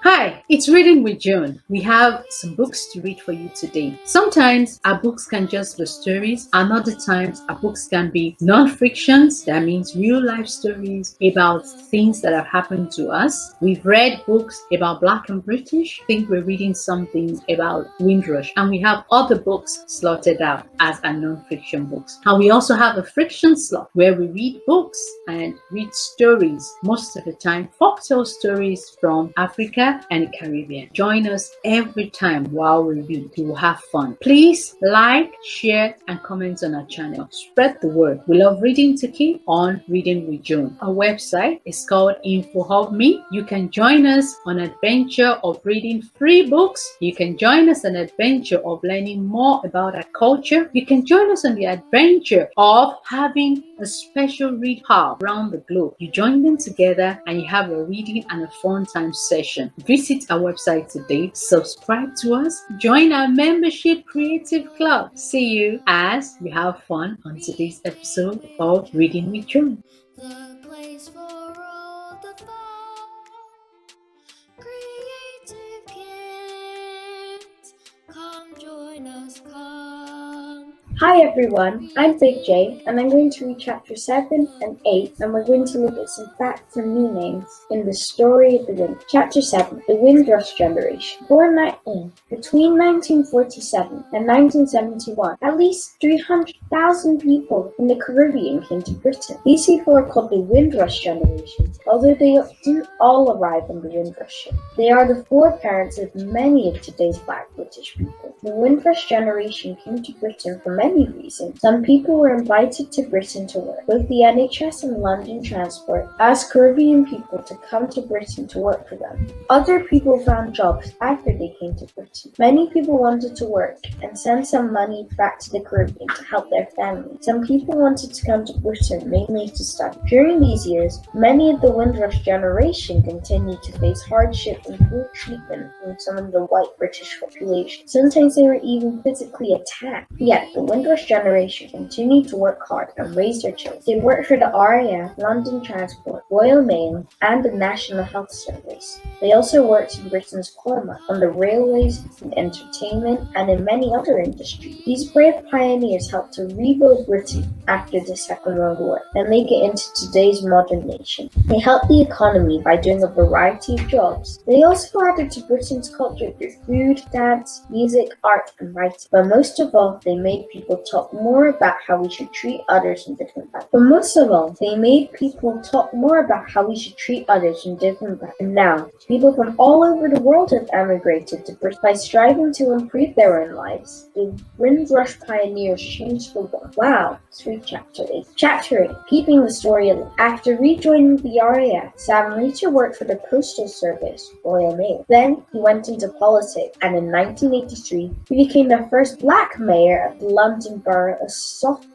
Hi, it's Reading with Joan. We have some books to read for you today. Sometimes our books can just be stories, and other times our books can be non-fictions. That means real life stories about things that have happened to us. We've read books about Black and British. I think we're reading something about Windrush, and we have other books slotted out as a non-fiction books. And we also have a fiction slot where we read books and read stories. Most of the time, folktale stories from Africa and the Caribbean. Join us every time while we read. We will have fun. Please like, share, and comment on our channel. Spread the word. We love reading to keep on Reading with Joan. Our website is called Info Help Me. You can join us on an adventure of reading free books. You can join us on an adventure of learning more about our culture. You can join us on the adventure of having a special read hub around the globe. You join them together and you have a reading and a fun time session. Visit our website today, subscribe to us, join our membership creative club. See you as we have fun on today's episode of Reading with Joan. The place for all the fun, creative kids. Come join us, come. Hi everyone, I'm Big J and I'm going to read chapter 7 and 8 and we're going to look at some facts and meanings in the story of the wind. Chapter 7, the Windrush Generation. Between 1947 and 1971, at least 300,000 people from the Caribbean came to Britain. These people are called the Windrush Generation, although they didn't all arrive on the Windrush ship. They are the foreparents of many of today's Black British people. The Windrush Generation came to Britain for many reasons. Some people were invited to Britain to work. Both the NHS and London Transport asked Caribbean people to come to Britain to work for them. Other people found jobs after they came to Britain. Many people wanted to work and send some money back to the Caribbean to help their families. Some people wanted to come to Britain mainly to study. During these years, many of the Windrush generation continued to face hardship and cruel treatment from some of the white British population. Sometimes they were even physically attacked. Yet the Windrush generation continued to work hard and raise their children. They worked for the RAF, London Transport, Royal Mail, and the National Health Service. They also worked in Britain's Parliament, on the railways, in entertainment, and in many other industries. These brave pioneers helped to rebuild Britain after the Second World War and make it into today's modern nation. They helped the economy by doing a variety of jobs. They also added to Britain's culture through food, dance, music, art, and writing. But most of all, they made people talk more about how we should treat others in different backgrounds. And now, people from all over the world have emigrated to Britain by striving to improve their own lives. The Windrush pioneers changed the world. Wow, let's read chapter 8. Chapter 8, Keeping the Story Alive. After rejoining the RAF, Sam later worked for the Postal Service, Royal Mail. Then he went into politics, and in 1983, he became the first Black mayor of the London Borough of South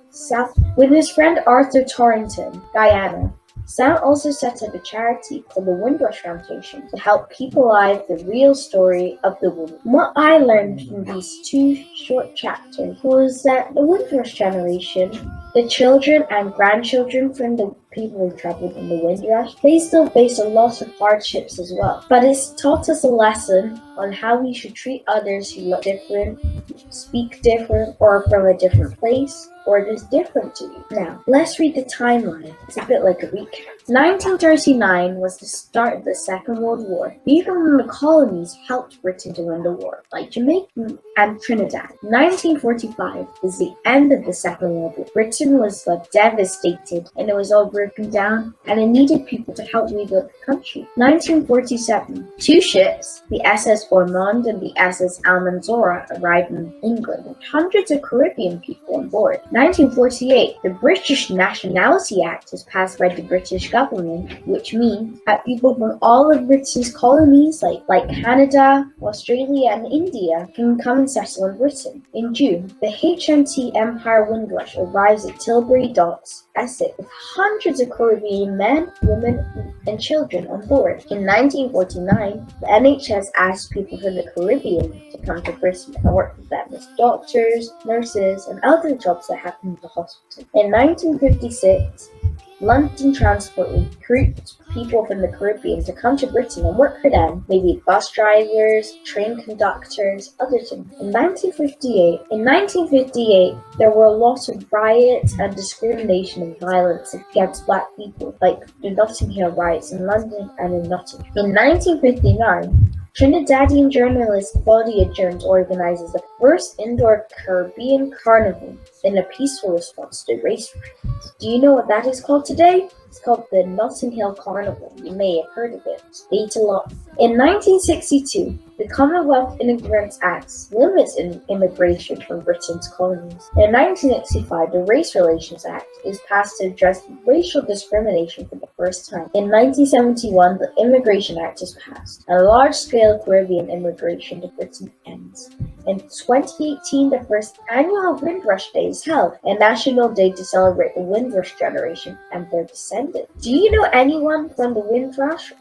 with his friend Arthur Torrington, Guyana. Sam also set up a charity called the Windrush Foundation to help keep alive the real story of the woman. What I learned from these two short chapters was that the Windrush generation, the children and grandchildren from the people who traveled in the Windrush, they still face a lot of hardships as well. But it's taught us a lesson on how we should treat others who look different, speak different, or are from a different place, or just different to you. Now, let's read the timeline. It's a bit like a recap. 1939 was the start of the Second World War. Even when the colonies helped Britain to win the war, like Jamaica and Trinidad. 1945 is the end of the Second World War. Britain was devastated and it was all broken down, and it needed people to help rebuild the country. 1947, two ships, the SS Ormond and the SS Almanzora, arrived in England with hundreds of Caribbean people on board. 1948, the British Nationality Act was passed by the British government, which means that people from all of Britain's colonies, like Canada, Australia, and India, can come and settle in Britain. In June, the HMT Empire Windrush arrives at Tilbury Docks, Essex, with hundreds of Caribbean men, women, and children on board. In 1949, the NHS asked people from the Caribbean to come to Britain and work with them as doctors, nurses, and other jobs that happened in the hospital. In 1956, London Transport recruits people from the Caribbean to come to Britain and work for them, maybe bus drivers, train conductors, other things. In 1958, there were a lot of riots and discrimination and violence against black people, like the Notting Hill riots in London and in Nottingham. In 1959, Trinidadian journalist Claudia Jones organizes the first indoor Caribbean carnival in a peaceful response to race riots. Do you know what that is called today? It's called the Notting Hill Carnival. You may have heard of it. Stayed a lot. In 1962, the Commonwealth Immigrants Act limits immigration from Britain's colonies. In 1965, the Race Relations Act is passed to address racial discrimination for the first time. In 1971, the Immigration Act is passed, and large-scale Caribbean immigration to Britain ends. In 2018, the first annual Windrush Day is held, a national day to celebrate the Windrush generation and their descendants. Do you know anyone from the Windrush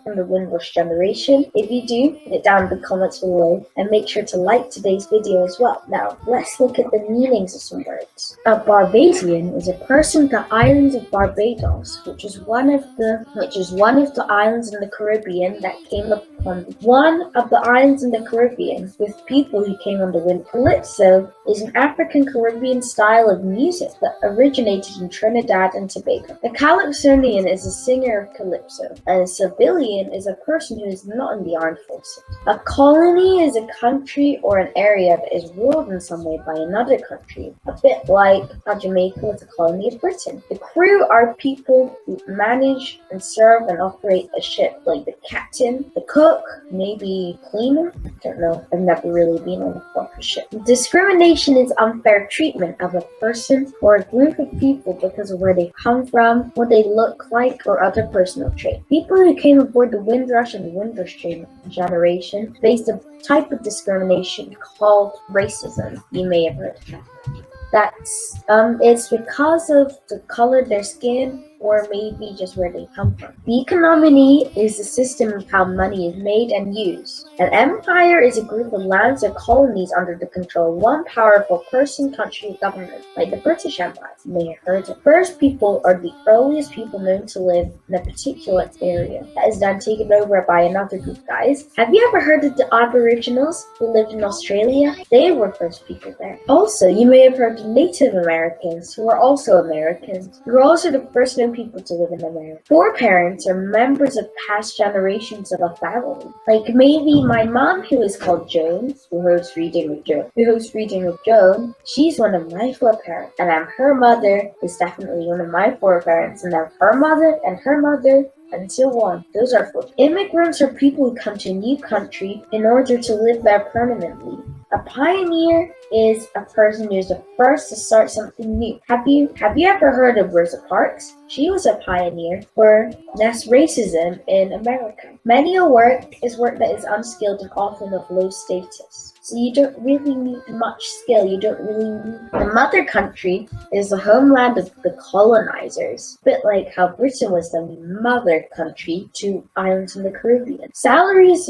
generation? If you do, put it down in the comments below and make sure to like today's video as well. Now, let's look at the meanings of some words. A Barbadian is a person from the island of Barbados, which is one of the islands in the Caribbean that came upon one of the islands in the Caribbean with people who came on the wind. Calypso is an African Caribbean style of music that originated in Trinidad and Tobago. A Calypsonian is a singer of calypso, and a civilian is a person who is not in the armed forces. A colony is a country or an area that is ruled in some way by another country, a bit like how Jamaica was a colony of Britain. The crew are people who manage and serve and operate a ship, like the captain, the cook, maybe cleaner. I don't know. I've never really been on a proper ship. Discrimination is unfair treatment of a person or a group of people because of where they come from, what they look like, or other personal traits. People who came aboard the Windrush and the Windrush generation faced a type of discrimination called racism. You may have heard of that. It's because of the color of their skin or maybe just where they come from. The economy is the system of how money is made and used. An empire is a group of lands or colonies under the control of one powerful person, country, or government, like the British Empire. You may have heard of. First people are the earliest people known to live in a particular area that is then taken over by another group, guys. Have you ever heard of the Aboriginals who lived in Australia? They were first people there. Also, you may have heard of Native Americans who are also Americans. Who are also the first known people to live in America. Foreparents are members of past generations of a family. Like maybe my mom, who is called Joan, who hosts Reading with Joan, she's one of my foreparents, and I'm her mother is definitely one of my foreparents, and then her mother, and so on. Those are four. Immigrants are people who come to a new country in order to live there permanently. A pioneer is a person who is the first to start something new. Have you ever heard of Rosa Parks? She was a pioneer for less racism in America. Manual work is work that is unskilled and often of low status. So you don't really need much skill. You don't really need. The mother country is the homeland of the colonizers. A bit like how Britain was the mother country to islands in the Caribbean. Salary is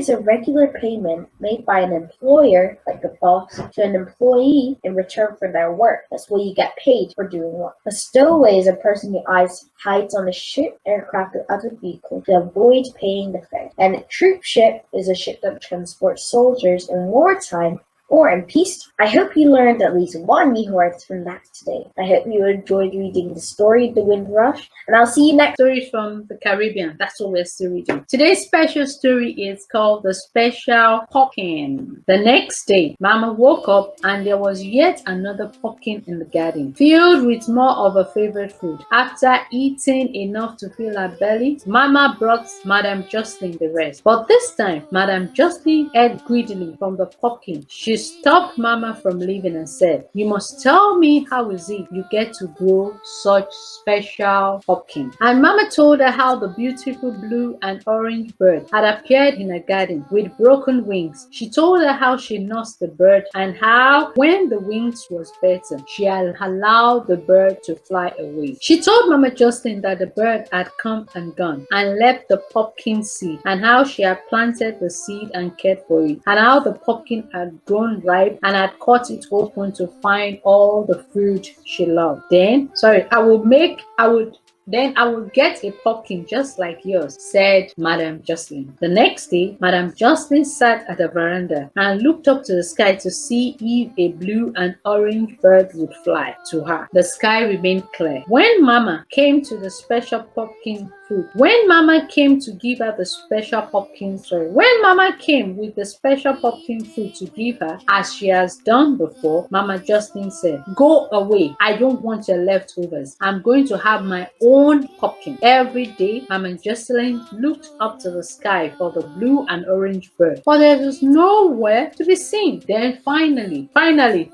a regular payment made by an employer, like the boss, to an employee in return for their work. That's what you get paid for doing work. A stowaway is a person who hides on a ship, aircraft, or other vehicle to avoid paying the fare. And a troop ship is a ship that transports soldiers in wartime or in peace. I hope you learned at least one new word from that today. I hope you enjoyed reading the story of the Windrush, and I'll see you next. Stories from the Caribbean. That's what we're still reading. Today's special story is called The Special Pumpkin. The next day, Mama woke up and there was yet another pumpkin in the garden, filled with more of her favorite food. After eating enough to fill her belly, Mama brought Madame Jocelyn the rest. But this time, Madame Jocelyn ate greedily from the pumpkin. She stopped Mama from leaving and said, "You must tell me how is it you get to grow such special pumpkin." And Mama told her how the beautiful blue and orange bird had appeared in her garden with broken wings. She told her how she nursed the bird and how when the wings was better, she had allowed the bird to fly away. She told Mama Jocelyn that the bird had come and gone and left the pumpkin seed, and how she had planted the seed and cared for it, and how the pumpkin had grown ripe and had cut it open to find all the fruit she loved. Then, I would Then I will get a pumpkin just like yours, said Madame Jocelyn. The next day, Madame Jocelyn sat at the veranda and looked up to the sky to see if a blue and orange bird would fly to her. The sky remained clear. When Mama came to the special pumpkin food, when Mama came to give her the special pumpkin, when Mama came with the special pumpkin food to give her, as she has done before, Mama Jocelyn said, "Go away. I don't want your leftovers. I'm going to have my own pumpkin." Every day, Mama Jocelyn looked up to the sky for the blue and orange bird, but there was nowhere to be seen. Then finally,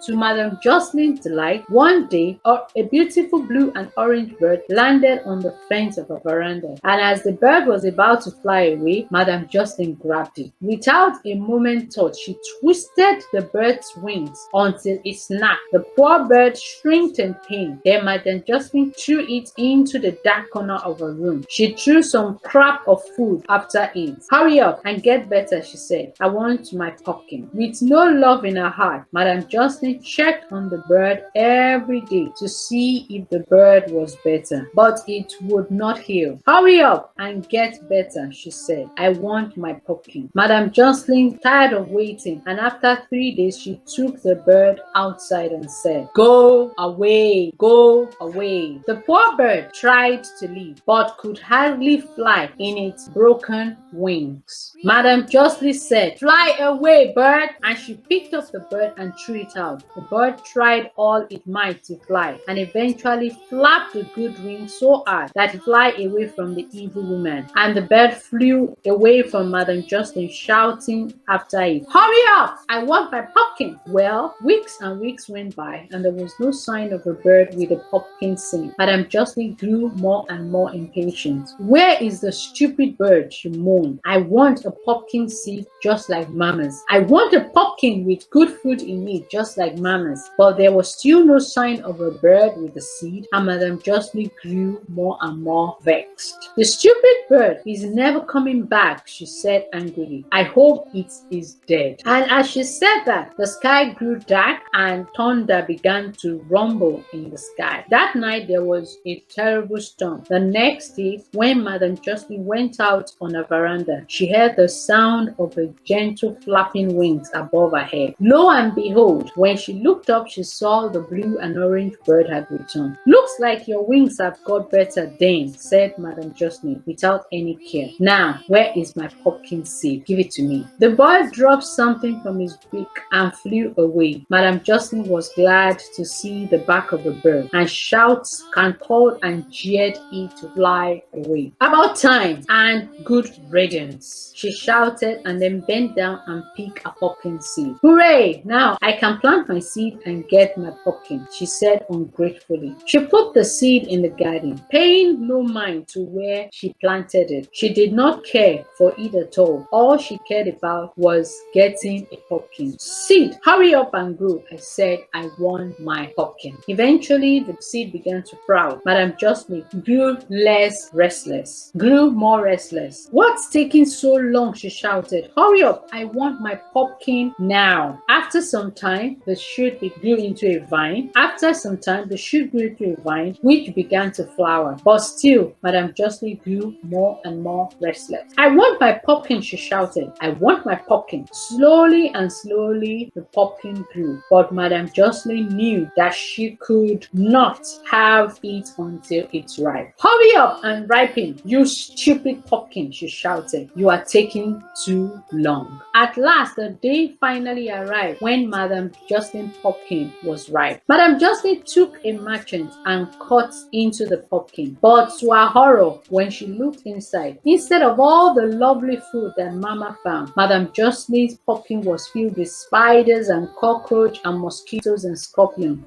to Madame Jocelyn's delight, one day, a beautiful blue and orange bird landed on the fence of her veranda. And as the bird was about to fly away, Madame Jocelyn grabbed it. Without a moment's thought, she twisted the bird's wings until it snapped. The poor bird shrieked in pain. Then Madame Jocelyn threw it into the dark corner of her room. She threw some scrap of food after it. "Hurry up and get better," she said. "I want my pumpkin." With no love in her heart, Madame Jocelyn checked on the bird every day to see if the bird was better, but it would not heal. "Hurry up and get better," she said. "I want my pumpkin." Madame Jocelyn tired of waiting, and after 3 days she took the bird outside and said, "Go away, go away." The poor bird tried to leave, but could hardly fly in its broken wings. Madame Jocelyn said, "Fly away, bird," and she picked up the bird and threw it out. The bird tried all it might to fly, and eventually flapped the good wings so hard that it flew away from the evil woman, and the bird flew away from Madame Jocelyn, shouting after it, "Hurry up! I want my pumpkin." Well, weeks and weeks went by, and there was no sign of a bird with a pumpkin seed. Madame Jocelyn grew more and more impatient. "Where is the stupid bird?" she moaned. "I want a pumpkin seed just like Mama's. I want a pumpkin with good food in it just like Mama's." But there was still no sign of a bird with a seed, and Madame Jocelyn grew more and more vexed. "The stupid bird is never coming back," she said angrily. "I hope it is dead." And as she said that, the sky grew dark and thunder began to rumble in the sky. That night there was a terrible storm. The next day, when Madame Jocelyn went out on a veranda, she heard the sound of a gentle flapping wings above her head. Lo and behold, when she looked up, she saw the blue and orange bird had returned. "Looks like your wings have got better then," said Madame Jocelyn without any care. "Now, where is my pumpkin seed? Give it to me." The bird dropped something from his beak and flew away. Madame Jocelyn was glad to see the back of the bird, and shouts and called and jeered it to fly away. "About time and good riddance," she shouted, and then bent down and picked a pumpkin seed. "Hooray! Now I can plant my seed and get my pumpkin," she said ungratefully. She put the seed in the garden, paying no mind to where she planted it. She did not care for it at all. All she cared about was getting a pumpkin. "Seed, hurry up and grow," I said. "I want my pumpkin." Eventually, the seed began to sprout. Madame Jocelyn grew less restless, grew more restless. "What's taking so long?" she shouted. "Hurry up, I want my pumpkin now." After some time, the shoot grew into a vine. After some time, the shoot grew into a vine, which began to flower. But still, Madame Jocelyn grew more and more restless. "I want my pumpkin," she shouted. "I want my pumpkin." Slowly and slowly, the pumpkin grew. But Madame Jocelyn knew that she could not have it until it's ripe. "Hurry up and ripen, you stupid pumpkin," she shouted. "You are taking too long." At last, the day finally arrived when Madame Jocelyn's pumpkin was ripe. Madame Jocelyn took a machete and cut into the pumpkin. But to her horror, when she looked inside, instead of all the lovely food that Mama found, Madame Jocelyn's pumpkin was filled with spiders and cockroaches and mosquitoes and scorpions.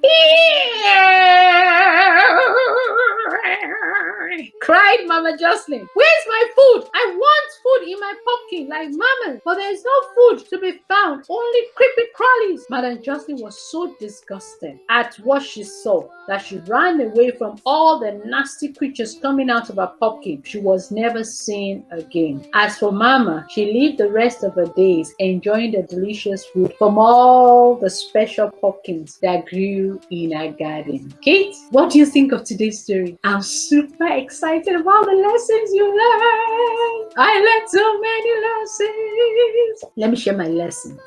cried Mama Jocelyn. Where's my food? I want food in my pumpkin like Mama, but there is no food to be found, only creepy crawlies. Madam Jocelyn was so disgusted at what she saw that she ran away from all the nasty creatures coming out of her pumpkin. She was never seen again. As for Mama, she lived the rest of her days enjoying the delicious food from all the special pumpkins that grew in her garden. Kate, what do you think of today's story? I'm super excited about the lessons you learned. I learned so many lessons. Let me share my lessons.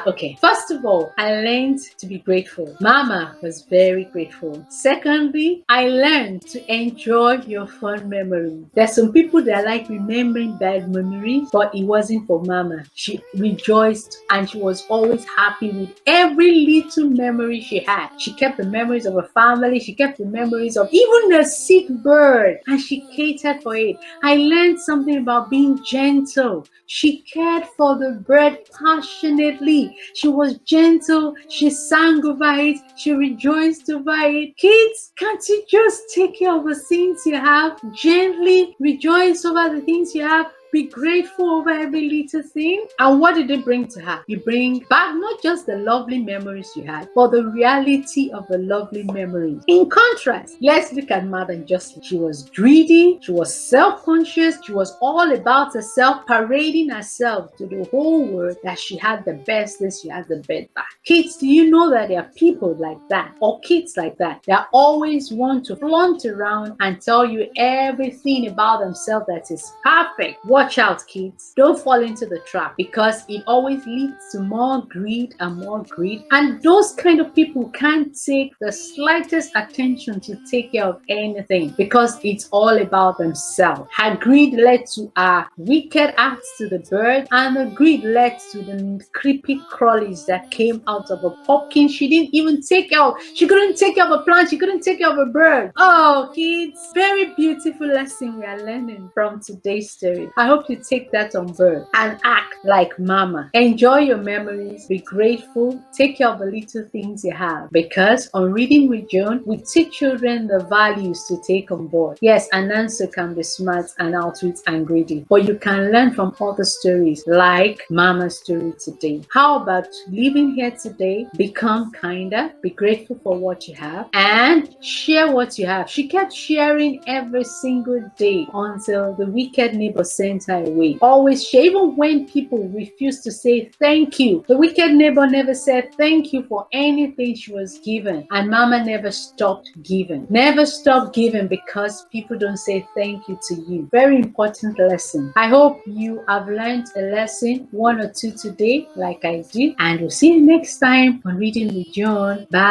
Okay. First of all, I learned to be grateful. Mama was very grateful. Secondly, I learned to enjoy your fun memories. There's some people that like remembering bad memories, but it wasn't for Mama. She rejoiced and she was always happy with every little memory she had. She kept the memories of her family. She kept the memories of even a sick bird, and she catered for it. I learned something about being gentle. She cared for the bird passionately. She was gentle. She sang over it. She rejoiced over it. Kids, can't you just take care of the things you have? Gently rejoice over the things you have. Be grateful over every little thing. And what did it bring to her? It bring back not just the lovely memories you had, but the reality of the lovely memories. In contrast, let's look at Madam Jocelyn. She was greedy. She was self-conscious. She was all about herself, parading herself to the whole world that she had the best this, she had the best that. Kids, do you know that there are people like that, or kids like that, that always want to flaunt around and tell you everything about themselves that is perfect? Watch out, kids. Don't fall into the trap, because it always leads to more greed and more greed. And those kind of people can't take the slightest attention to take care of anything, because it's all about themselves. Her greed led to her wicked acts to the bird, and the greed led to the creepy crawlies that came out of a pumpkin she didn't even take care of. She couldn't take care of a plant. She couldn't take care of a bird. Oh, kids, very beautiful lesson we are learning from today's story. I hope you take that on board and act like Mama. Enjoy your memories, be grateful, take care of the little things you have. Because on Reading with Joan, we teach children the values to take on board. Yes, an answer can be smart and outwit and greedy, but you can learn from other stories like Mama's story today. How about living here today? Become kinder, be grateful for what you have, and share what you have. She kept sharing every single day until the wicked neighbor sent her away. Always share, even when people refused to say thank you. The wicked neighbor never said thank you for anything she was given, and Mama never stopped giving. Never stop giving, because people don't say thank you to you. Very important lesson. I hope you have learned a lesson, one or two today, like I did, and we'll see you next time on Reading with Joan. Bye.